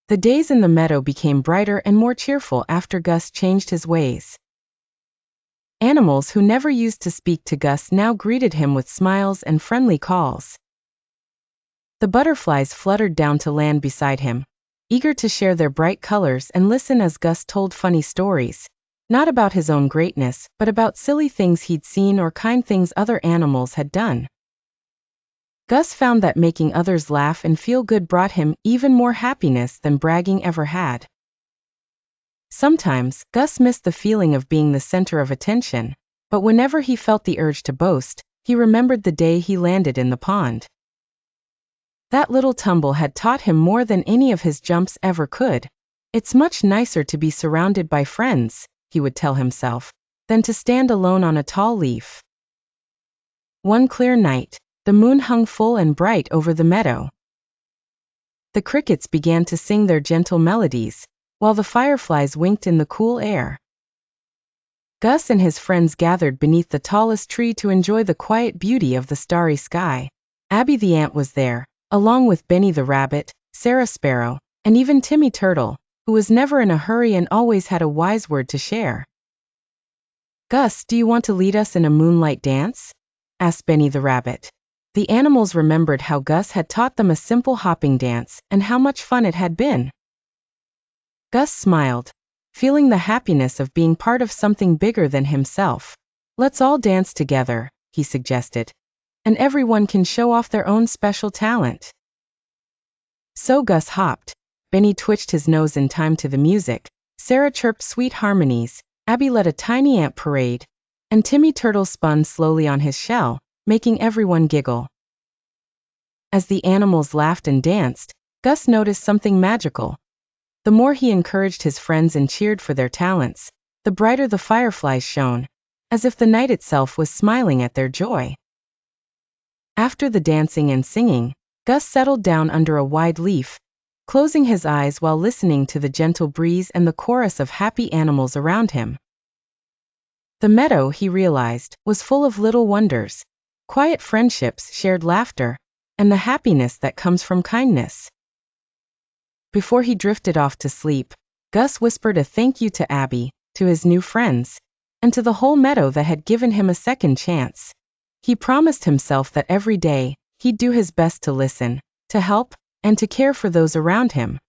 The days in the meadow became brighter and more cheerful after Gus changed his ways. Animals who never used to speak to Gus now greeted him with smiles and friendly calls. The butterflies fluttered down to land beside him, eager to share their bright colors and listen as Gus told funny stories, not about his own greatness, but about silly things he'd seen or kind things other animals had done. Gus found that making others laugh and feel good brought him even more happiness than bragging ever had. Sometimes, Gus missed the feeling of being the center of attention, but whenever he felt the urge to boast, he remembered the day he landed in the pond. That little tumble had taught him more than any of his jumps ever could. It's much nicer to be surrounded by friends, he would tell himself, than to stand alone on a tall leaf. One clear night, the moon hung full and bright over the meadow. The crickets began to sing their gentle melodies, while the fireflies winked in the cool air. Gus and his friends gathered beneath the tallest tree to enjoy the quiet beauty of the starry sky. Abby the ant was there, along with Benny the rabbit, Sarah Sparrow, and even Timmy Turtle, who was never in a hurry and always had a wise word to share. "Gus, do you want to lead us in a moonlight dance?" asked Benny the rabbit. The animals remembered how Gus had taught them a simple hopping dance and how much fun it had been. Gus smiled, feeling the happiness of being part of something bigger than himself. "Let's all dance together," he suggested, "and everyone can show off their own special talent." So Gus hopped, Benny twitched his nose in time to the music, Sarah chirped sweet harmonies, Abby led a tiny ant parade, and Timmy Turtle spun slowly on his shell, making everyone giggle. As the animals laughed and danced, Gus noticed something magical. The more he encouraged his friends and cheered for their talents, the brighter the fireflies shone, as if the night itself was smiling at their joy. After the dancing and singing, Gus settled down under a wide leaf, closing his eyes while listening to the gentle breeze and the chorus of happy animals around him. The meadow, he realized, was full of little wonders, quiet friendships, shared laughter, and the happiness that comes from kindness. Before he drifted off to sleep, Gus whispered a thank you to Abby, to his new friends, and to the whole meadow that had given him a second chance. He promised himself that every day, he'd do his best to listen, to help, and to care for those around him.